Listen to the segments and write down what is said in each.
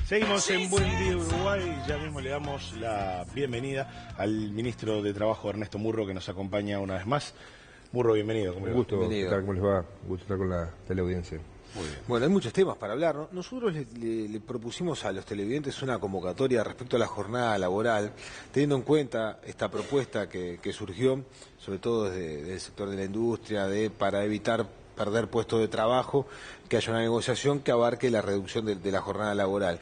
Seguimos en Buen Día Uruguay. Ya mismo le damos la bienvenida al ministro de Trabajo, Ernesto Murro, que nos acompaña una vez más. Murro, bienvenido. Un gusto, bienvenido. ¿Qué tal? ¿Cómo les va? Un gusto estar con la teleaudiencia. Muy bien. Bueno, hay muchos temas para hablar, ¿no? Nosotros le propusimos a los televidentes una convocatoria respecto a la jornada laboral, teniendo en cuenta esta propuesta que surgió, sobre todo desde el sector de la industria, para evitar perder puestos de trabajo, que haya una negociación que abarque la reducción de la jornada laboral.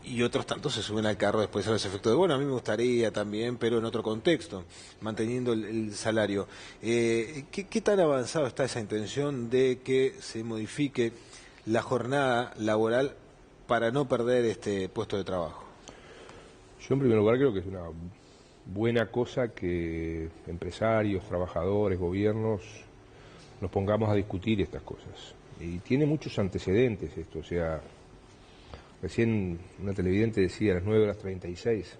Y otros tantos se suben al carro después a los efectos de, bueno, a mí me gustaría también, pero en otro contexto, manteniendo el salario. ¿Qué tan avanzado está esa intención de que se modifique la jornada laboral para no perder este puesto de trabajo? Yo en primer lugar creo que es una buena cosa que empresarios, trabajadores, gobiernos nos pongamos a discutir estas cosas. Y tiene muchos antecedentes esto, o sea, recién una televidente decía a las 9:36.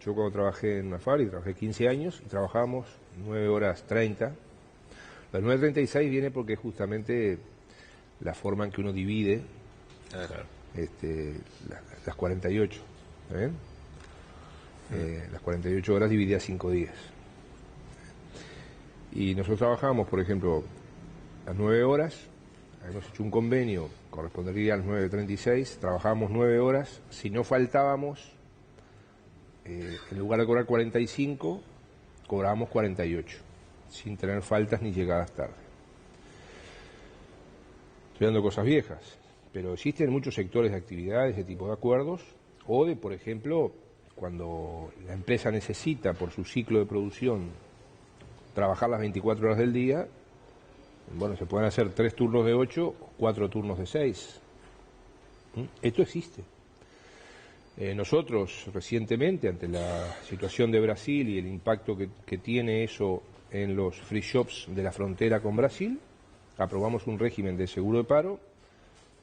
Yo cuando trabajé en una fábrica, trabajé 15 años y trabajamos 9:30. Las 9:36 viene porque justamente la forma en que uno divide las 48. Las 48 horas divididas 5 días. Y nosotros trabajamos, por ejemplo, las 9 horas, hemos hecho un convenio, correspondería a las 9:36, trabajábamos 9 horas, si no faltábamos, en lugar de cobrar 45, cobrábamos 48, sin tener faltas ni llegadas tarde. Estoy dando cosas viejas, pero existen muchos sectores de actividades, de tipo de acuerdos, o de, por ejemplo, cuando la empresa necesita, por su ciclo de producción, trabajar las 24 horas del día, bueno, se pueden hacer 3 turnos de 8 o 4 turnos de 6. Esto existe. Nosotros recientemente, ante la situación de Brasil y el impacto que tiene eso en los free shops de la frontera con Brasil, aprobamos un régimen de seguro de paro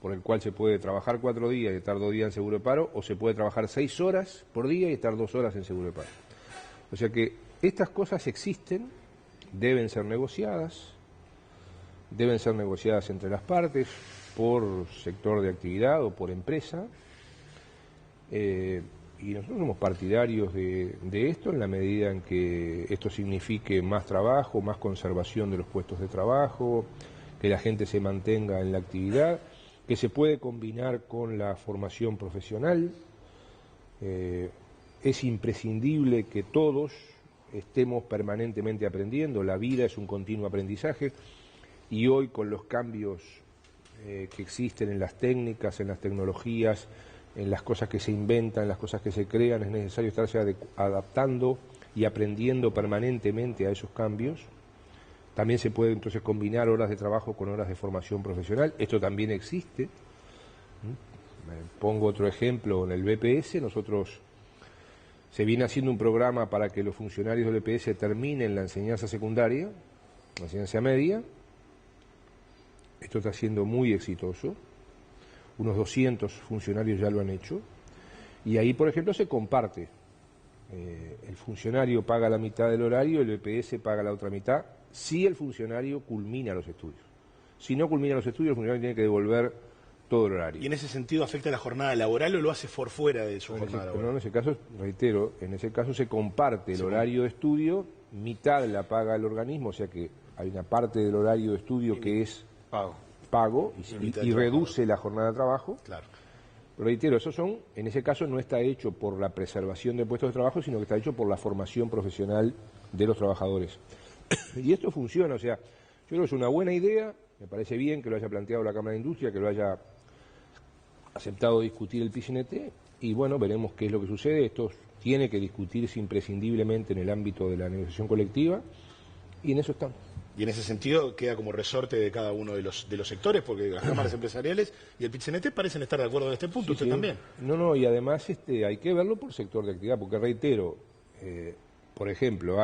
por el cual se puede trabajar 4 días y estar 2 días en seguro de paro, o se puede trabajar 6 horas por día y estar 2 horas en seguro de paro. O sea que estas cosas existen, deben ser negociadas entre las partes, por sector de actividad o por empresa, y nosotros somos partidarios de esto en la medida en que esto signifique más trabajo, más conservación de los puestos de trabajo, que la gente se mantenga en la actividad, que se puede combinar con la formación profesional. Es imprescindible que todos estemos permanentemente aprendiendo, la vida es un continuo aprendizaje, y hoy con los cambios que existen en las técnicas, en las tecnologías, en las cosas que se inventan, en las cosas que se crean, es necesario estarse adaptando y aprendiendo permanentemente a esos cambios. También se puede entonces combinar horas de trabajo con horas de formación profesional, esto también existe. Pongo otro ejemplo, en el BPS nosotros se viene haciendo un programa para que los funcionarios del BPS terminen la enseñanza secundaria, la enseñanza media. Esto está siendo muy exitoso, unos 200 funcionarios ya lo han hecho, y ahí, por ejemplo, se comparte. El funcionario paga la mitad del horario, el BPS paga la otra mitad, si el funcionario culmina los estudios. Si no culmina los estudios, el funcionario tiene que devolver todo el horario. ¿Y en ese sentido afecta la jornada laboral o lo hace por fuera de su jornada laboral? No, en ese caso, reitero, en ese caso se comparte el horario de estudio, mitad la paga el organismo, o sea que hay una parte del horario de estudio que es pago y reduce la jornada de trabajo. Claro. Pero reitero, en ese caso no está hecho por la preservación de puestos de trabajo, sino que está hecho por la formación profesional de los trabajadores. Y esto funciona, o sea, yo creo que es una buena idea, me parece bien que lo haya planteado la Cámara de Industria, que lo haya aceptado discutir el PCNT, y bueno, veremos qué es lo que sucede. Esto tiene que discutirse imprescindiblemente en el ámbito de la negociación colectiva, y en eso estamos. Y en ese sentido queda como resorte de cada uno de los sectores, porque las cámaras empresariales y el PIT-CNT parecen estar de acuerdo en este punto, usted también. No, y además hay que verlo por sector de actividad, porque reitero, por ejemplo,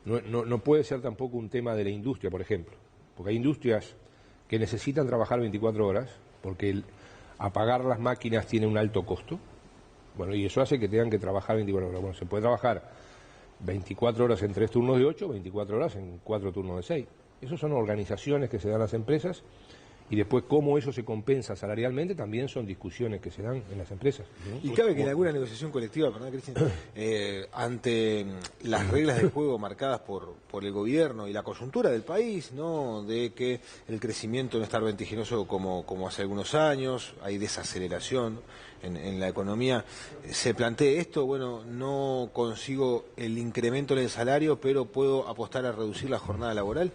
no puede ser tampoco un tema de la industria, por ejemplo, porque hay industrias que necesitan trabajar 24 horas, porque apagar las máquinas tiene un alto costo, bueno, y eso hace que tengan que trabajar 24 horas. Bueno, se puede trabajar 24 horas en 3 turnos de 8, 24 horas en 4 turnos de 6. Esas son organizaciones que se dan a las empresas Y después cómo eso se compensa salarialmente también son discusiones que se dan en las empresas, ¿no? Y cabe que en alguna negociación colectiva, perdón, Cristian, ante las reglas de juego marcadas por el gobierno y la coyuntura del país, ¿no? De que el crecimiento no está vertiginoso como hace algunos años, hay desaceleración en la economía, se plantea esto, bueno, no consigo el incremento en el salario, pero puedo apostar a reducir la jornada laboral.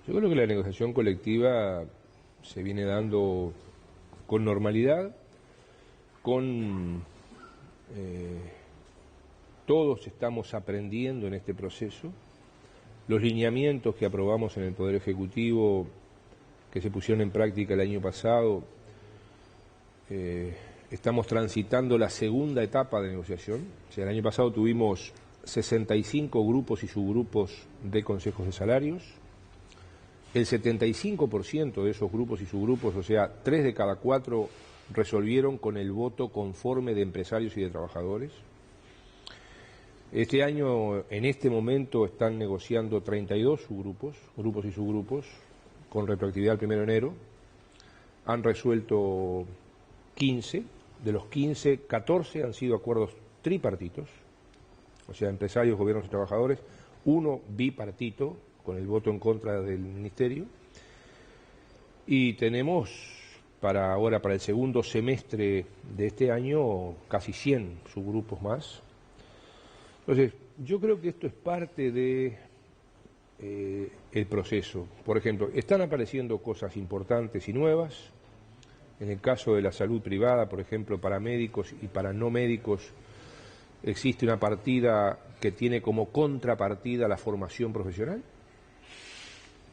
Yo creo que la negociación colectiva se viene dando con normalidad, todos estamos aprendiendo en este proceso. Los lineamientos que aprobamos en el Poder Ejecutivo, que se pusieron en práctica el año pasado, estamos transitando la segunda etapa de negociación. O sea, el año pasado tuvimos 65 grupos y subgrupos de consejos de salarios. El 75% de esos grupos y subgrupos, o sea, 3 de cada 4, resolvieron con el voto conforme de empresarios y de trabajadores. Este año, en este momento, están negociando 32 grupos y subgrupos, con retroactividad el 1 de enero. Han resuelto 15, de los 15, 14 han sido acuerdos tripartitos, o sea, empresarios, gobiernos y trabajadores, 1 bipartito, con el voto en contra del Ministerio, y tenemos para el segundo semestre de este año casi 100 subgrupos más. Entonces, yo creo que esto es parte de el proceso. Por ejemplo, están apareciendo cosas importantes y nuevas. En el caso de la salud privada, por ejemplo, para médicos y para no médicos, existe una partida que tiene como contrapartida la formación profesional,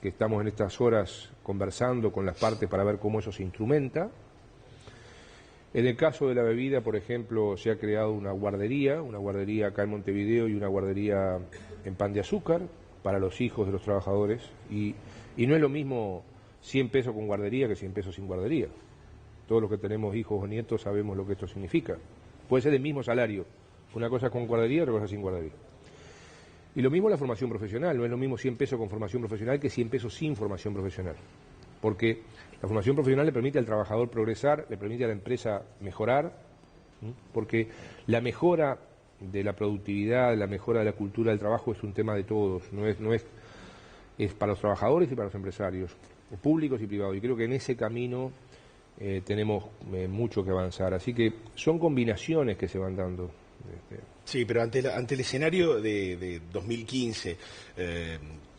que estamos en estas horas conversando con las partes para ver cómo eso se instrumenta. En el caso de la bebida, por ejemplo, se ha creado una guardería acá en Montevideo y una guardería en Pan de Azúcar para los hijos de los trabajadores, y no es lo mismo 100 pesos con guardería que 100 pesos sin guardería. Todos los que tenemos hijos o nietos sabemos lo que esto significa. Puede ser el mismo salario, una cosa con guardería, otra cosa sin guardería. Y lo mismo la formación profesional, no es lo mismo 100 pesos con formación profesional que 100 pesos sin formación profesional. Porque la formación profesional le permite al trabajador progresar, le permite a la empresa mejorar, porque la mejora de la productividad, la mejora de la cultura del trabajo es un tema de todos, es para los trabajadores y para los empresarios, públicos y privados. Y creo que en ese camino tenemos mucho que avanzar. Así que son combinaciones que se van dando. Sí, pero ante el escenario de 2015,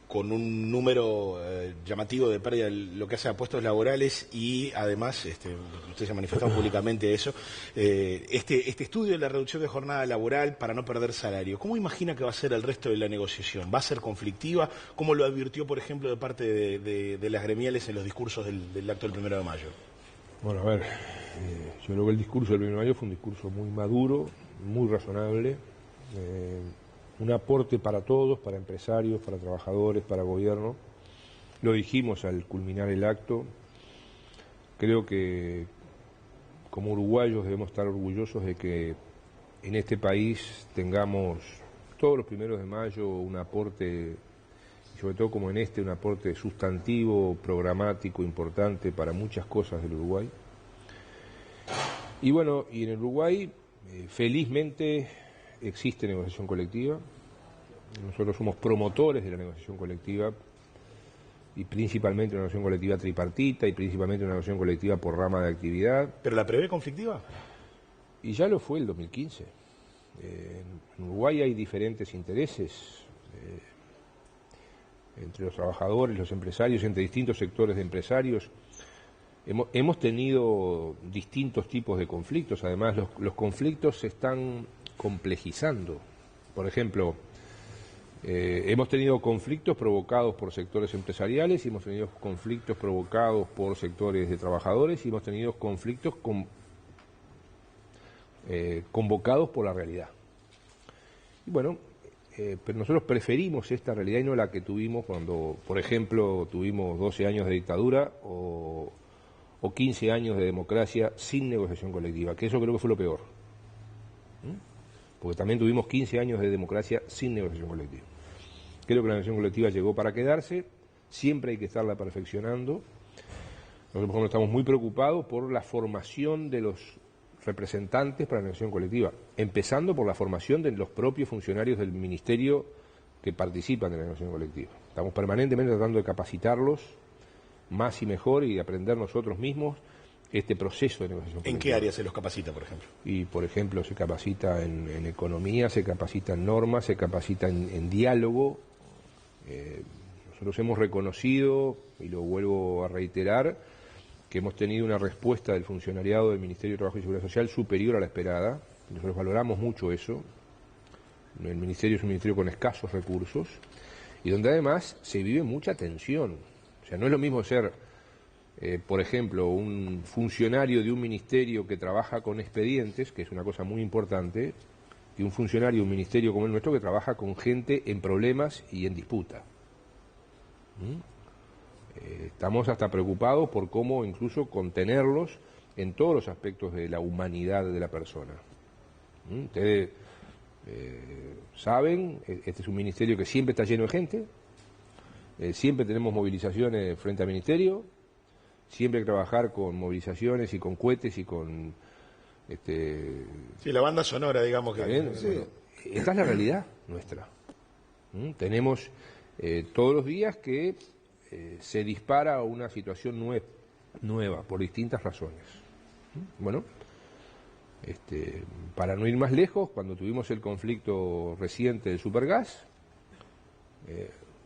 con un número llamativo de pérdida de lo que hace a puestos laborales y además, usted se ha manifestado públicamente eso, este estudio de la reducción de jornada laboral para no perder salario, ¿cómo imagina que va a ser el resto de la negociación? ¿Va a ser conflictiva? ¿Cómo lo advirtió, por ejemplo, de parte de las gremiales en los discursos del acto del 1 de mayo? Bueno, a ver, yo creo que el discurso del 1 de mayo fue un discurso muy maduro, muy razonable, un aporte para todos, para empresarios, para trabajadores, para gobierno. Lo dijimos al culminar el acto. Creo que como uruguayos debemos estar orgullosos de que en este país tengamos todos los 1 de mayo un aporte, y sobre todo como en un aporte sustantivo, programático, importante para muchas cosas del Uruguay. Y bueno, y en el Uruguay felizmente existe negociación colectiva. Nosotros somos promotores de la negociación colectiva, y principalmente una negociación colectiva tripartita y principalmente una negociación colectiva por rama de actividad. ¿Pero la prevé conflictiva? Y ya lo fue el 2015. En Uruguay hay diferentes intereses entre los trabajadores, los empresarios, entre distintos sectores de empresarios. Hemos tenido distintos tipos de conflictos. Además, los conflictos se están complejizando. Por ejemplo, hemos tenido conflictos provocados por sectores empresariales, y hemos tenido conflictos provocados por sectores de trabajadores, y hemos tenido conflictos convocados por la realidad. Y bueno, pero nosotros preferimos esta realidad y no la que tuvimos cuando, por ejemplo, tuvimos 12 años de dictadura o 15 años de democracia sin negociación colectiva, que eso creo que fue lo peor. Porque también tuvimos 15 años de democracia sin negociación colectiva. Creo que la negociación colectiva llegó para quedarse, siempre hay que estarla perfeccionando, por ejemplo, estamos muy preocupados por la formación de los representantes para la negociación colectiva, empezando por la formación de los propios funcionarios del Ministerio que participan de la negociación colectiva. Estamos permanentemente tratando de capacitarlos más y mejor y de aprender nosotros mismos este proceso de negociación colectiva. ¿En qué área se los capacita, por ejemplo? Y, por ejemplo, se capacita en economía, se capacita en normas, se capacita en diálogo. Nosotros hemos reconocido, y lo vuelvo a reiterar, que hemos tenido una respuesta del funcionariado del Ministerio de Trabajo y Seguridad Social superior a la esperada. Nosotros valoramos mucho eso. El Ministerio es un ministerio con escasos recursos y donde además se vive mucha tensión. O sea, no es lo mismo ser, por ejemplo, un funcionario de un ministerio que trabaja con expedientes, que es una cosa muy importante, que un funcionario de un ministerio como el nuestro que trabaja con gente en problemas y en disputa. Estamos hasta preocupados por cómo incluso contenerlos en todos los aspectos de la humanidad de la persona. Ustedes saben, este es un ministerio que siempre está lleno de gente, siempre tenemos movilizaciones frente al ministerio, siempre hay que trabajar con movilizaciones y con cohetes y con... Sí, la banda sonora, digamos que... Bien, sí. Esta es la realidad nuestra. Tenemos todos los días que se dispara una situación nueva por distintas razones. Bueno, para no ir más lejos, cuando tuvimos el conflicto reciente del Supergas,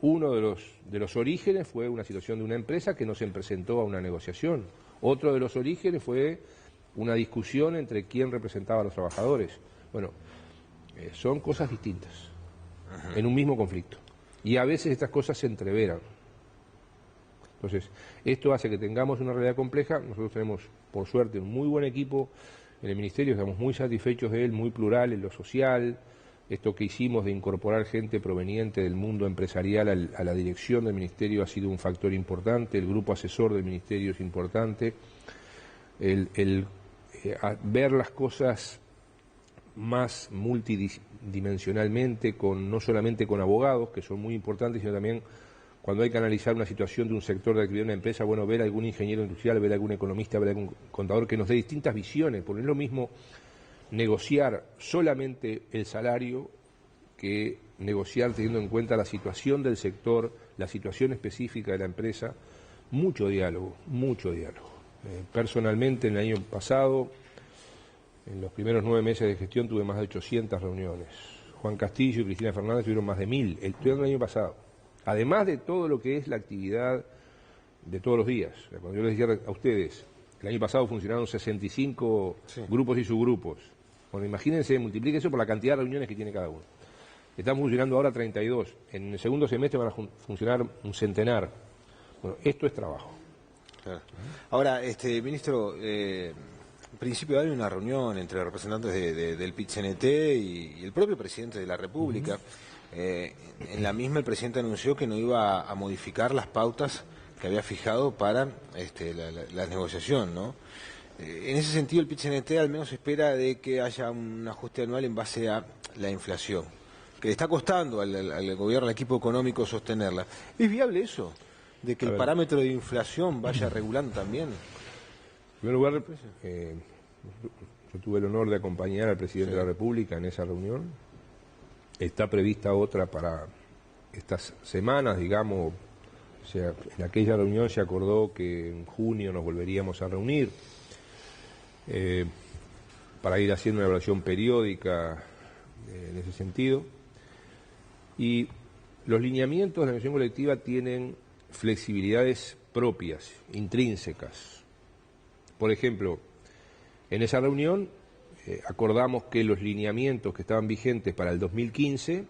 uno de los orígenes fue una situación de una empresa que no se presentó a una negociación. Otro de los orígenes fue una discusión entre quién representaba a los trabajadores. Bueno, son cosas distintas en un mismo conflicto. Y a veces estas cosas se entreveran. Entonces, esto hace que tengamos una realidad compleja. Nosotros tenemos, por suerte, un muy buen equipo en el Ministerio, estamos muy satisfechos de él, muy plural en lo social. Esto que hicimos de incorporar gente proveniente del mundo empresarial a la dirección del Ministerio ha sido un factor importante, el grupo asesor del Ministerio es importante, ver las cosas más multidimensionalmente, no solamente con abogados, que son muy importantes, sino también cuando hay que analizar una situación de un sector de actividad de una empresa, bueno, ver a algún ingeniero industrial, ver a algún economista, ver a algún contador que nos dé distintas visiones, porque no es lo mismo negociar solamente el salario que negociar teniendo en cuenta la situación del sector, la situación específica de la empresa. Mucho diálogo, mucho diálogo. Personalmente, en el año pasado, en los primeros 9 meses de gestión, tuve más de 800 reuniones. Juan Castillo y Cristina Fernández tuvieron más de 1000, el año pasado. Además de todo lo que es la actividad de todos los días. Cuando yo les decía a ustedes, el año pasado funcionaron 65 grupos y subgrupos. Bueno, imagínense, multiplique eso por la cantidad de reuniones que tiene cada uno. Estamos funcionando ahora 32. En el segundo semestre van a funcionar un centenar. Bueno, esto es trabajo. Claro. Ahora, ministro, en principio hay una reunión entre representantes del PIT-CNT y el propio presidente de la República. En la misma el presidente anunció que no iba a modificar las pautas que había fijado para la negociación, ¿no? En ese sentido, el PIT-CNT al menos espera de que haya un ajuste anual en base a la inflación, que le está costando al gobierno, al equipo económico sostenerla. ¿Es viable eso? ¿De que el parámetro de inflación vaya regulando también? En primer lugar, yo tuve el honor de acompañar al presidente de la República en esa reunión. Está prevista otra para estas semanas, digamos. O sea, en aquella reunión se acordó que en junio nos volveríamos a reunir para ir haciendo una evaluación periódica en ese sentido. Y los lineamientos de la negociación colectiva tienen flexibilidades propias, intrínsecas. Por ejemplo, en esa reunión acordamos que los lineamientos que estaban vigentes para el 2015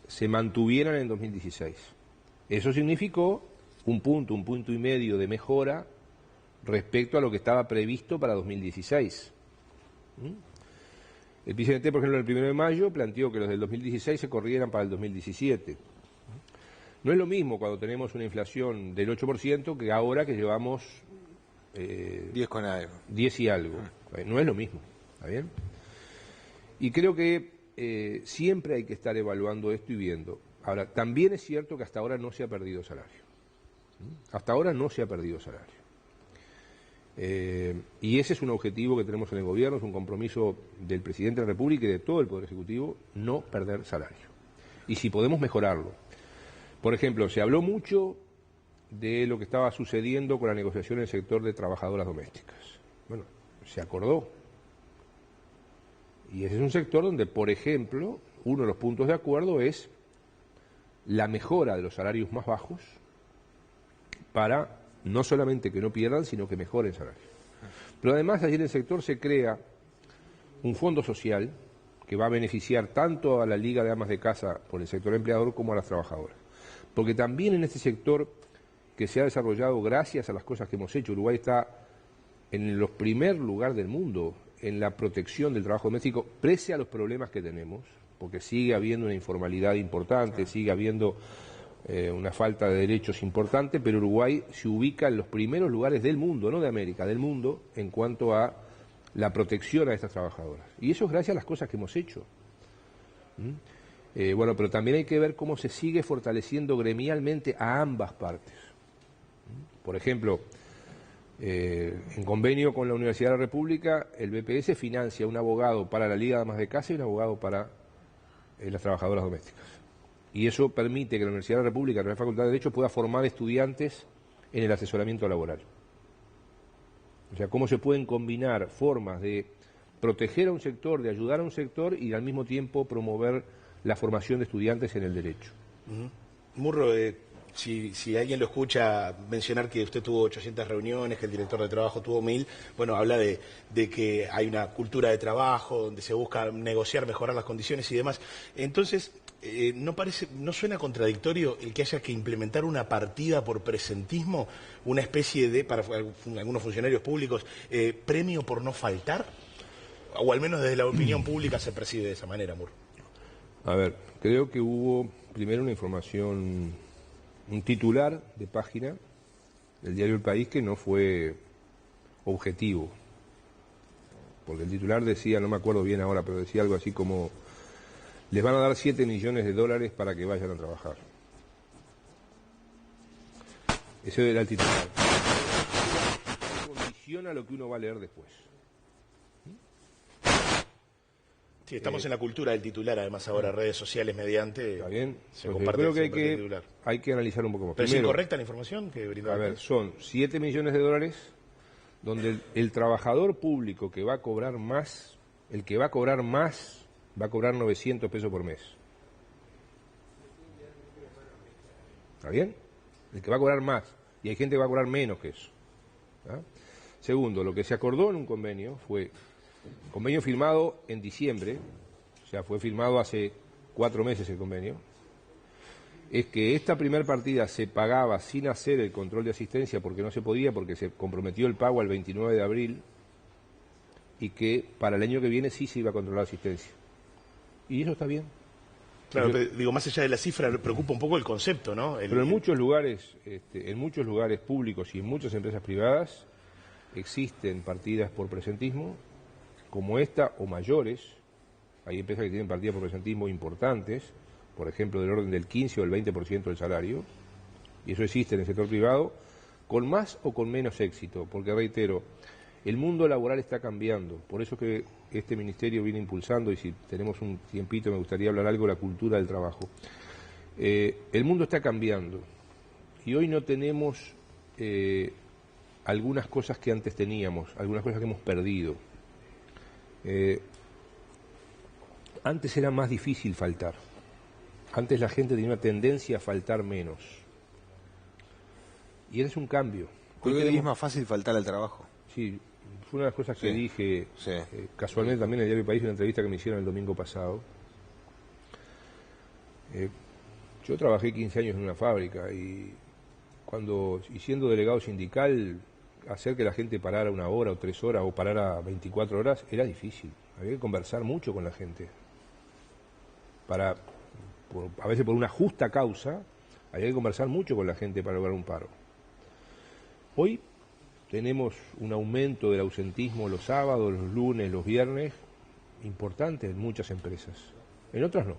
se mantuvieran en 2016. Eso significó un punto y medio de mejora respecto a lo que estaba previsto para 2016. El PIT-CNT, por ejemplo, el 1 de mayo planteó que los del 2016 se corrieran para el 2017. No es lo mismo cuando tenemos una inflación del 8% que ahora que llevamos 10 con algo. 10 y algo. No es lo mismo, ¿está bien? Y creo que siempre hay que estar evaluando esto y viendo. Ahora, también es cierto que hasta ahora no se ha perdido salario. Hasta ahora no se ha perdido salario. Y ese es un objetivo que tenemos en el gobierno, es un compromiso del presidente de la República y de todo el Poder Ejecutivo, no perder salario. Y si podemos mejorarlo. Por ejemplo, se habló mucho de lo que estaba sucediendo con la negociación en el sector de trabajadoras domésticas. Bueno, se acordó. Y ese es un sector donde, por ejemplo, uno de los puntos de acuerdo es la mejora de los salarios más bajos para no solamente que no pierdan, sino que mejoren salarios. Pero además allí en el sector se crea un fondo social que va a beneficiar tanto a la Liga de Amas de Casa por el sector empleador como a las trabajadoras. Porque también en este sector que se ha desarrollado gracias a las cosas que hemos hecho, Uruguay está en los primer lugar del mundo en la protección del trabajo doméstico, pese a los problemas que tenemos, porque sigue habiendo una informalidad importante, sigue habiendo una falta de derechos importante, pero Uruguay se ubica en los primeros lugares del mundo, no de América, del mundo, en cuanto a la protección a estas trabajadoras. Y eso es gracias a las cosas que hemos hecho. Bueno, pero también hay que ver cómo se sigue fortaleciendo gremialmente a ambas partes. Por ejemplo, en convenio con la Universidad de la República, el BPS financia un abogado para la Liga de Amas de Casa y un abogado para las trabajadoras domésticas. Y eso permite que la Universidad de la República, la Facultad de Derecho, pueda formar estudiantes en el asesoramiento laboral. O sea, cómo se pueden combinar formas de proteger a un sector, de ayudar a un sector y al mismo tiempo promover la formación de estudiantes en el derecho. Murro, si alguien lo escucha mencionar que usted tuvo 800 reuniones, que el director de trabajo tuvo 1000, bueno, habla de que hay una cultura de trabajo donde se busca negociar, mejorar las condiciones y demás. Entonces, ¿no suena contradictorio el que haya que implementar una partida por presentismo, una especie de, para algunos funcionarios públicos, premio por no faltar? O al menos desde la opinión pública se percibe de esa manera, Murro. A ver, creo que hubo primero una información, un titular de página del diario El País que no fue objetivo. Porque el titular decía, no me acuerdo bien ahora, pero decía algo así como: les van a dar 7 millones de dólares para que vayan a trabajar. Ese era el titular. Condiciona lo que uno va a leer después. Sí, estamos en la cultura del titular, además ahora redes sociales mediante. ¿Está bien? Se Entonces, comparte, creo que el titular. hay que analizar un poco más. ¿Pero Primero, es incorrecta la información que brindó? A ver, son 7 millones de dólares donde el trabajador público que va a cobrar más, el que va a cobrar más, va a cobrar 900 pesos por mes. ¿Está bien? El que va a cobrar más. Y hay gente que va a cobrar menos que eso. ¿Ah? Segundo, lo que se acordó en un convenio fue convenio firmado en diciembre, o sea, fue firmado hace 4 meses el convenio, es que esta primera partida se pagaba sin hacer el control de asistencia porque no se podía, porque se comprometió el pago al 29 de abril, y que para el año que viene sí se iba a controlar asistencia. Y eso está bien. Claro, pero, digo, más allá de la cifra, preocupa un poco el concepto, ¿no? Pero en muchos lugares públicos y en muchas empresas privadas existen partidas por presentismo, como esta o mayores. Hay empresas que tienen partidas por presentismo importantes, por ejemplo, del orden del 15 o el 20% del salario, y eso existe en el sector privado, con más o con menos éxito, porque reitero, el mundo laboral está cambiando, por eso que este ministerio viene impulsando, y si tenemos un tiempito me gustaría hablar algo de la cultura del trabajo. El mundo está cambiando, y hoy no tenemos algunas cosas que antes teníamos, algunas cosas que hemos perdido. Antes era más difícil faltar. Antes la gente tenía una tendencia a faltar menos. Y ese es un cambio. Creo que es más fácil faltar al trabajo. Sí, fue una de las cosas que dije casualmente también en el diario País, en una entrevista que me hicieron el domingo pasado. Yo trabajé 15 años en una fábrica y siendo delegado sindical, hacer que la gente parara 1 hora o 3 horas o parara 24 horas era difícil. Había que conversar mucho con la gente. A veces por una justa causa, había que conversar mucho con la gente para lograr un paro. Hoy tenemos un aumento del ausentismo los sábados, los lunes, los viernes, importante en muchas empresas. En otras no.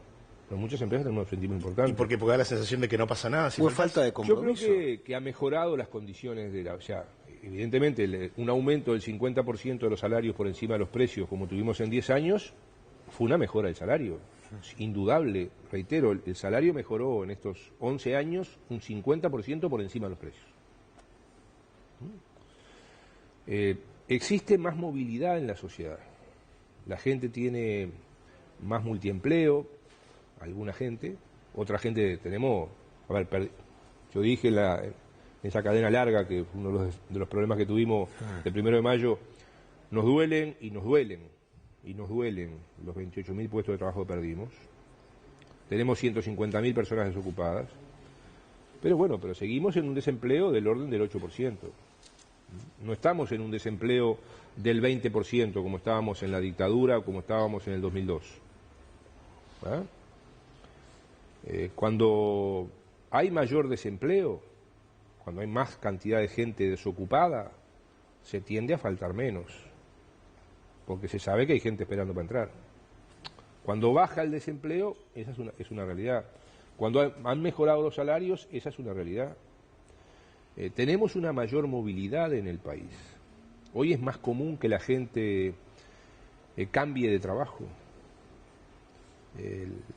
En muchas empresas tenemos un ausentismo importante. ¿Y por qué? Porque da la sensación de que no pasa nada. ¿O falta de compromiso? Yo creo que ha mejorado las condiciones o sea, evidentemente un aumento del 50% de los salarios por encima de los precios, como tuvimos en 10 años, fue una mejora del salario. Es indudable, reitero, el salario mejoró en estos 11 años un 50% por encima de los precios. Existe más movilidad en la sociedad. La gente tiene más multiempleo, alguna gente, otra gente tenemos, a ver, yo dije en esa cadena larga, que fue uno de los problemas que tuvimos el 1 de mayo, nos duelen y nos duelen, y nos duelen los 28.000 puestos de trabajo que perdimos. Tenemos 150.000 personas desocupadas, pero bueno, pero seguimos en un desempleo del orden del 8%. No estamos en un desempleo del 20% como estábamos en la dictadura o como estábamos en el 2002. Cuando hay mayor desempleo, cuando hay más cantidad de gente desocupada, se tiende a faltar menos, porque se sabe que hay gente esperando para entrar. Cuando baja el desempleo, esa es una realidad. Cuando han mejorado los salarios, esa es una realidad. Tenemos una mayor movilidad en el país. Hoy es más común que la gente cambie de trabajo.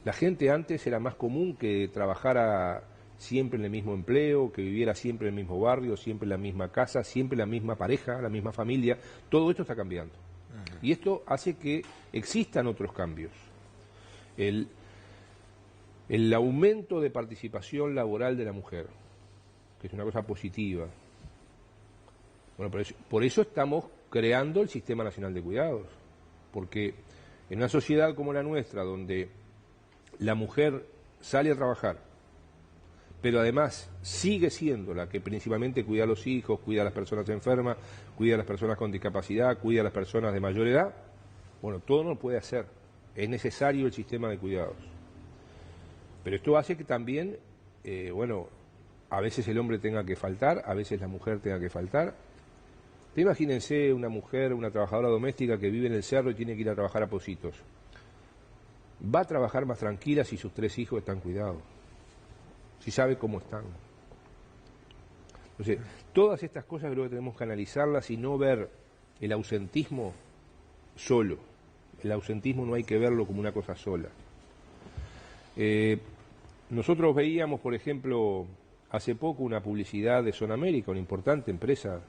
La gente antes era más común que trabajara siempre en el mismo empleo, que viviera siempre en el mismo barrio, siempre en la misma casa, siempre la misma pareja, la misma familia. Todo esto está cambiando. Y esto hace que existan otros cambios. El aumento de participación laboral de la mujer, que es una cosa positiva. Bueno, por eso estamos creando el Sistema Nacional de Cuidados, porque en una sociedad como la nuestra, donde la mujer sale a trabajar, pero además sigue siendo la que principalmente cuida a los hijos, cuida a las personas enfermas, cuida a las personas con discapacidad, cuida a las personas de mayor edad, bueno, todo no lo puede hacer. Es necesario el sistema de cuidados. Pero esto hace que también, a veces el hombre tenga que faltar, a veces la mujer tenga que faltar. Imagínense una mujer, una trabajadora doméstica que vive en el cerro y tiene que ir a trabajar a Pocitos. Va a trabajar más tranquila si sus 3 hijos están cuidados, si sabe cómo están. Entonces, todas estas cosas creo que tenemos que analizarlas y no ver el ausentismo solo. El ausentismo no hay que verlo como una cosa sola. Nosotros veíamos, por ejemplo, hace poco una publicidad de Zona América, una importante empresa,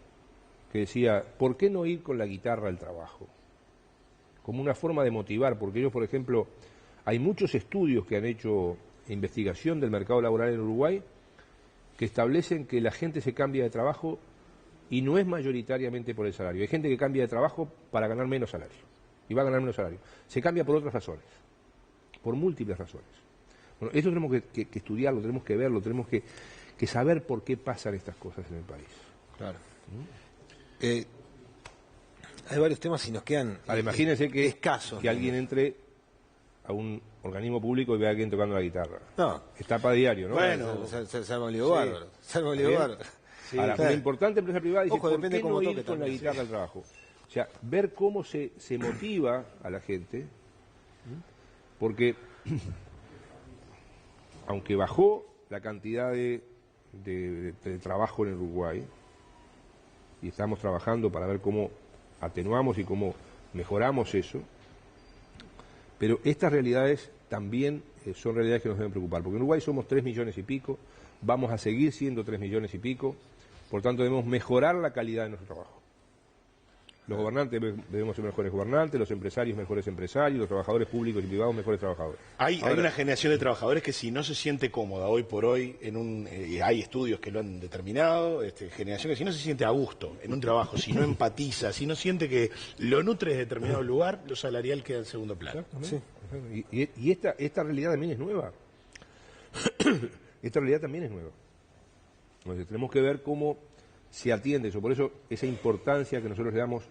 que decía, ¿por qué no ir con la guitarra al trabajo? Como una forma de motivar, porque ellos, por ejemplo, hay muchos estudios que han hecho investigación del mercado laboral en Uruguay que establecen que la gente se cambia de trabajo y no es mayoritariamente por el salario. Hay gente que cambia de trabajo para ganar menos salario, y va a ganar menos salario. Se cambia por otras razones, por múltiples razones. Bueno, eso tenemos que estudiarlo, tenemos que verlo, tenemos que saber por qué pasan estas cosas en el país. Claro. Hay varios temas y nos quedan Imagínense que escasos. Que alguien entre a un organismo público y vea a alguien tocando la guitarra. No. Está para diario, ¿no? Bueno, se arma un lío bárbaro. Se arma un lío bárbaro. Sí. Ahora, una importante empresa privada dice, Ojo, ¿por depende qué cómo no ir toque con la también, guitarra al trabajo? O sea, ver cómo se motiva a la gente, porque aunque bajó la cantidad de trabajo en el Uruguay, y estamos trabajando para ver cómo atenuamos y cómo mejoramos eso, pero estas realidades también son realidades que nos deben preocupar, porque en Uruguay somos 3 millones y pico, vamos a seguir siendo 3 millones y pico, por tanto debemos mejorar la calidad de nuestro trabajo. Los gobernantes debemos ser mejores gobernantes, los empresarios mejores empresarios, los trabajadores públicos y privados mejores trabajadores. Hay una generación de trabajadores que si no se siente cómoda hoy por hoy, hay estudios que lo han determinado, generación que si no se siente a gusto en un trabajo, si no empatiza, si no siente que lo nutre desde determinado lugar, lo salarial queda en segundo plano. Sí. Y esta realidad también es nueva. Esta realidad también es nueva. Entonces tenemos que ver cómo se atiende eso. Por eso esa importancia que nosotros le damos,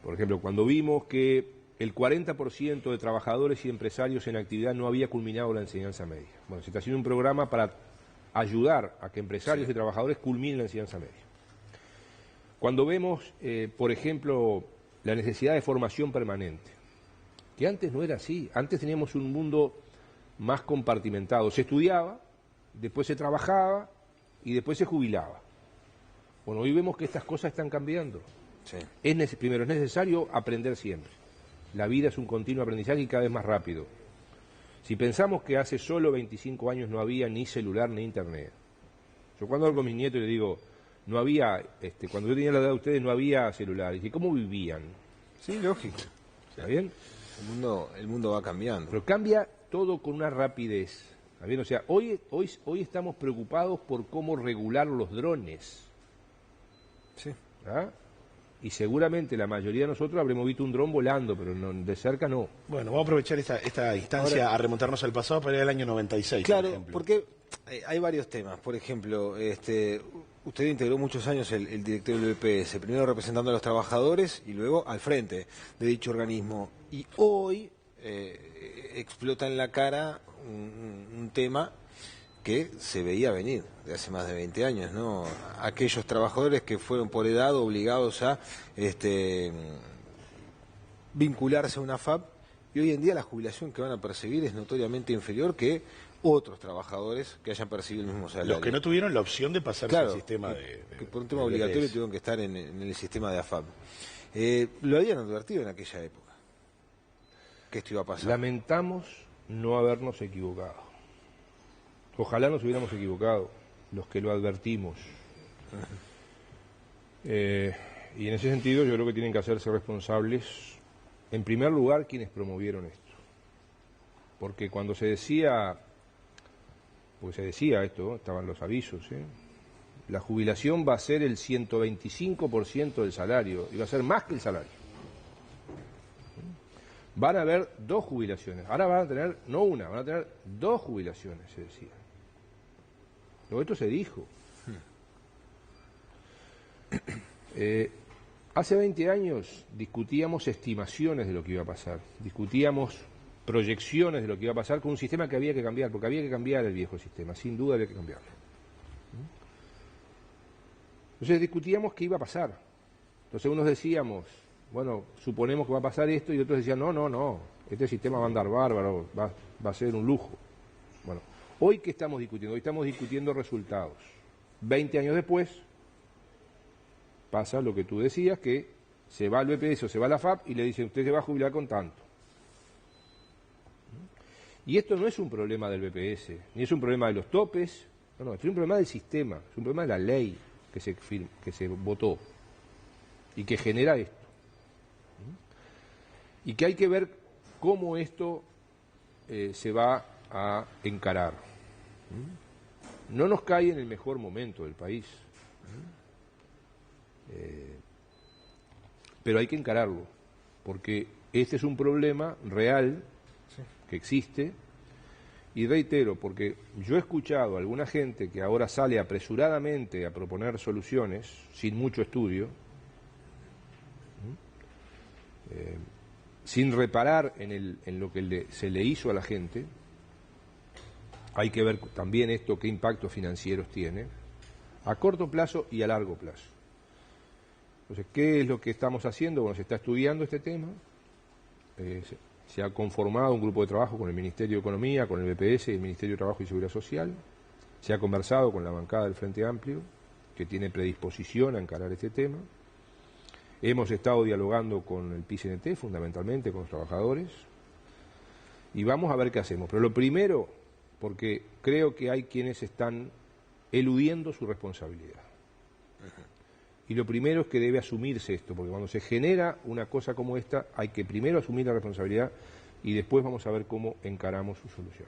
por ejemplo, cuando vimos que el 40% de trabajadores y empresarios en actividad no había culminado la enseñanza media. Bueno, se está haciendo un programa para ayudar a que empresarios y trabajadores culminen la enseñanza media. Cuando vemos, por ejemplo, la necesidad de formación permanente, que antes no era así, antes teníamos un mundo más compartimentado, se estudiaba, después se trabajaba y después se jubilaba. Bueno, hoy vemos que estas cosas están cambiando. Sí. Primero, es necesario aprender siempre. La vida es un continuo aprendizaje y cada vez más rápido. Si pensamos que hace solo 25 años no había ni celular ni internet. Yo cuando hablo con mis nietos les digo, no había, cuando yo tenía la edad de ustedes no había celular. Y dije, ¿cómo vivían? Sí, lógico. ¿Está bien? El mundo va cambiando. Pero cambia todo con una rapidez. ¿Está bien? O sea, hoy estamos preocupados por cómo regular los drones. Sí. ¿Ah? Y seguramente la mayoría de nosotros habremos visto un dron volando, pero no, de cerca no. Bueno, vamos a aprovechar esta instancia a remontarnos al pasado para ir al año 96, Claro, por ejemplo. porque hay varios temas. Por ejemplo, usted integró muchos años el directorio del BPS, primero representando a los trabajadores y luego al frente de dicho organismo. Y hoy explota en la cara un tema que se veía venir de hace más de 20 años, ¿no? Aquellos trabajadores que fueron por edad obligados a vincularse a una FAP, y hoy en día la jubilación que van a percibir es notoriamente inferior que otros trabajadores que hayan percibido el mismo salario. Los que no tuvieron la opción de pasarse al sistema que por un tema de obligatorio BPS. tuvieron que estar en el sistema de AFAP. Lo habían advertido en aquella época, que esto iba a pasar. Lamentamos no habernos equivocado. Ojalá nos hubiéramos equivocado, los que lo advertimos. Y en ese sentido yo creo que tienen que hacerse responsables, en primer lugar, quienes promovieron esto. Porque cuando se decía, porque se decía esto, estaban los avisos, la jubilación va a ser el 125% del salario, y va a ser más que el salario. Van a haber 2 jubilaciones, ahora van a tener, no una, van a tener 2 jubilaciones, se decía. Luego esto se dijo. Hace 20 años discutíamos estimaciones de lo que iba a pasar, discutíamos proyecciones de lo que iba a pasar con un sistema que había que cambiar, porque había que cambiar el viejo sistema, sin duda había que cambiarlo. Entonces discutíamos qué iba a pasar. Entonces unos decíamos, bueno, suponemos que va a pasar esto, y otros decían, no, este sistema va a andar bárbaro, va a ser un lujo. Bueno, hoy ¿qué estamos discutiendo? Hoy estamos discutiendo resultados. 20 años después pasa lo que tú decías, que se va al BPS o se va a la FAP y le dicen, usted se va a jubilar con tanto. Y esto no es un problema del BPS, ni es un problema de los topes, no, es un problema del sistema, es un problema de la ley que se votó y que genera esto. Y que hay que ver cómo esto se va a encarar. No nos cae en el mejor momento del país, pero hay que encararlo, porque este es un problema real que existe, y reitero, porque yo he escuchado a alguna gente que ahora sale apresuradamente a proponer soluciones sin mucho estudio, sin reparar en lo que se le hizo a la gente. Hay que ver también esto qué impactos financieros tiene, a corto plazo y a largo plazo. Entonces, ¿qué es lo que estamos haciendo? Bueno, se está estudiando este tema, se ha conformado un grupo de trabajo con el Ministerio de Economía, con el BPS y el Ministerio de Trabajo y Seguridad Social, se ha conversado con la bancada del Frente Amplio, que tiene predisposición a encarar este tema. Hemos estado dialogando con el PICNT, fundamentalmente con los trabajadores, y vamos a ver qué hacemos. Pero lo primero, porque creo que hay quienes están eludiendo su responsabilidad. Y lo primero es que debe asumirse esto, porque cuando se genera una cosa como esta, hay que primero asumir la responsabilidad y después vamos a ver cómo encaramos su solución.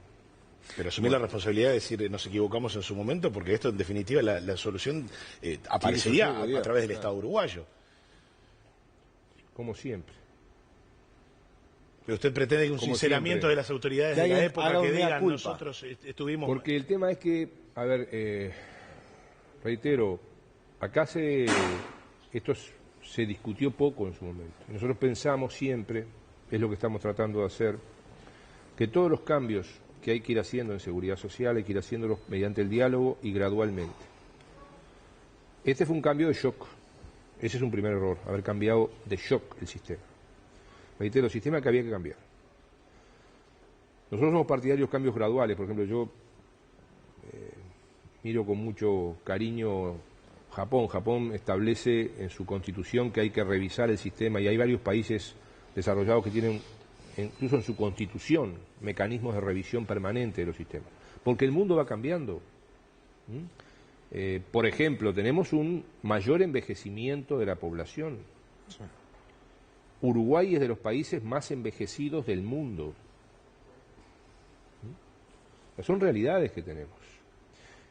Pero asumir la responsabilidad de decir nos equivocamos en su momento, porque esto en definitiva la solución aparecería a través del Estado uruguayo. Como siempre. Pero usted pretende que un Como sinceramiento siempre. de las autoridades de la época que digan culpa. nosotros estuvimos... Porque el tema es que, a ver, reitero, acá esto se discutió poco en su momento. Nosotros pensamos siempre, es lo que estamos tratando de hacer, que todos los cambios que hay que ir haciendo en seguridad social hay que ir haciéndolos mediante el diálogo y gradualmente. Este fue un cambio de shock. Ese es un primer error, haber cambiado de shock el sistema. Reitero, el sistema que había que cambiar. Nosotros somos partidarios de cambios graduales. Por ejemplo, yo miro con mucho cariño Japón establece en su constitución que hay que revisar el sistema, y hay varios países desarrollados que tienen, incluso en su constitución, mecanismos de revisión permanente de los sistemas, porque el mundo va cambiando. Por ejemplo, tenemos un mayor envejecimiento de la población. Sí. Uruguay es de los países más envejecidos del mundo. Son realidades que tenemos.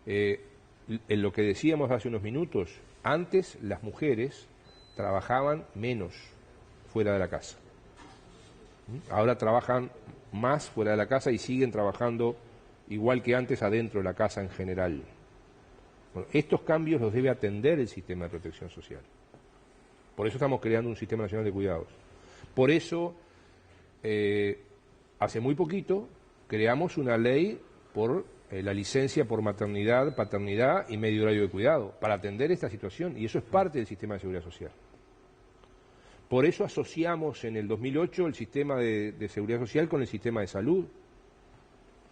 En lo que decíamos hace unos minutos, antes las mujeres trabajaban menos fuera de la casa. Ahora trabajan más fuera de la casa y siguen trabajando igual que antes adentro de la casa en general. Bueno, estos cambios los debe atender el sistema de protección social. Por eso estamos creando un sistema nacional de cuidados. Por eso, hace muy poquito, creamos una ley por la licencia por maternidad, paternidad y medio horario de cuidado, para atender esta situación, y eso es parte del sistema de seguridad social. Por eso asociamos en el 2008 el sistema de seguridad social con el sistema de salud.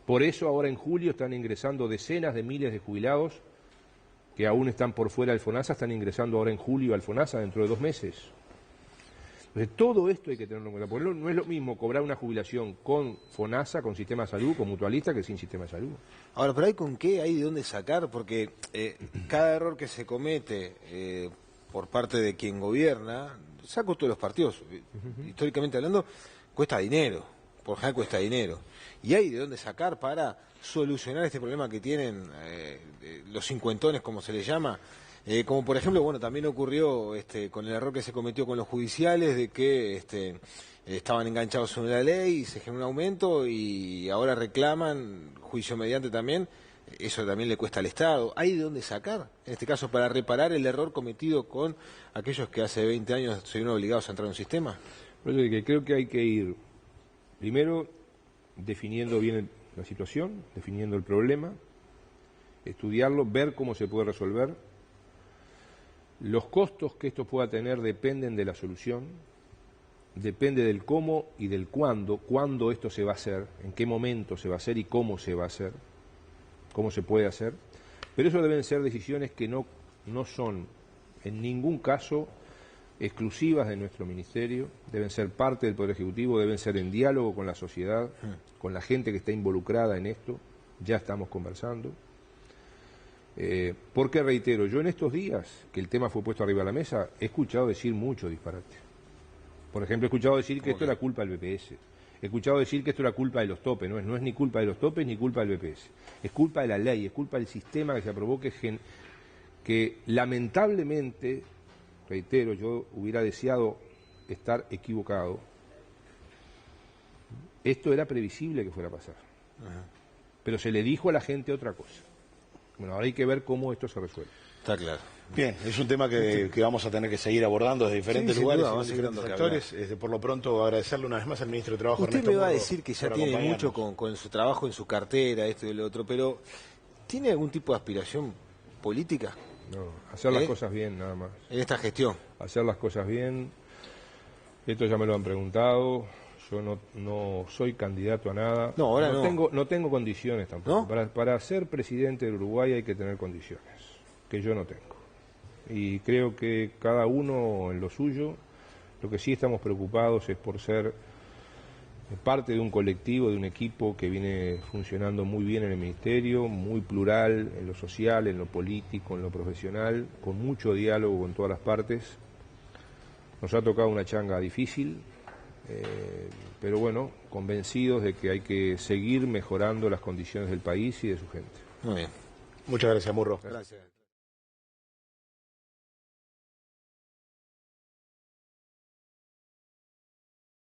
Por eso ahora en julio están ingresando decenas de miles de jubilados que aún están por fuera del FONASA, están ingresando ahora en julio al FONASA dentro de 2 meses. Entonces, todo esto hay que tenerlo en cuenta, porque no es lo mismo cobrar una jubilación con FONASA, con sistema de salud, con mutualista, que sin sistema de salud. Ahora, ¿pero hay con qué? ¿Hay de dónde sacar? Porque cada error que se comete por parte de quien gobierna, saco todos los partidos, históricamente hablando, cuesta dinero, por ejemplo cuesta dinero. Y hay de dónde sacar para solucionar este problema que tienen los cincuentones, como se les llama. Como por ejemplo, bueno, también ocurrió con el error que se cometió con los judiciales, de que estaban enganchados en la ley y se generó un aumento y ahora reclaman, juicio mediante también, eso también le cuesta al Estado. ¿Hay de dónde sacar, en este caso, para reparar el error cometido con aquellos que hace 20 años se vieron obligados a entrar en un sistema? Por eso que creo que hay que ir, primero, definiendo bien la situación, definiendo el problema, estudiarlo, ver cómo se puede resolver. Los costos que esto pueda tener dependen de la solución, depende del cómo y del cuándo esto se va a hacer, en qué momento se va a hacer y cómo se va a hacer, cómo se puede hacer. Pero eso deben ser decisiones que no son en ningún caso exclusivas de nuestro ministerio, deben ser parte del Poder Ejecutivo, deben ser en diálogo con la sociedad, con la gente que está involucrada en esto, ya estamos conversando. Porque reitero, yo en estos días que el tema fue puesto arriba de la mesa, he escuchado decir mucho disparate. Por ejemplo, he escuchado decir que esto era culpa del BPS. He escuchado decir que esto era culpa de los topes. No es ni culpa de los topes ni culpa del BPS. Es culpa de la ley, es culpa del sistema que se aprobó, que lamentablemente, reitero, yo hubiera deseado estar equivocado. Esto era previsible que fuera a pasar. Pero se le dijo a la gente otra cosa. Bueno, ahora hay que ver cómo esto se resuelve. Está claro. Bien, es un tema que vamos a tener que seguir abordando desde diferentes lugares, en diferentes sectores. Por lo pronto, agradecerle una vez más al ministro de Trabajo. Usted me va a decir que ya tiene mucho con su trabajo en su cartera, esto y lo otro, pero ¿tiene algún tipo de aspiración política? No, hacer las cosas bien, nada más. En esta gestión. Hacer las cosas bien. Esto ya me lo han preguntado. Yo no soy candidato a nada. No, ahora no. No tengo condiciones tampoco. ¿No? Para ser presidente de Uruguay hay que tener condiciones, que yo no tengo. Y creo que cada uno en lo suyo. Lo que sí estamos preocupados es por ser parte de un colectivo, de un equipo que viene funcionando muy bien en el Ministerio, muy plural en lo social, en lo político, en lo profesional, con mucho diálogo con todas las partes. Nos ha tocado una changa difícil, pero bueno, convencidos de que hay que seguir mejorando las condiciones del país y de su gente. Muy bien. Muchas gracias, Murro. Gracias.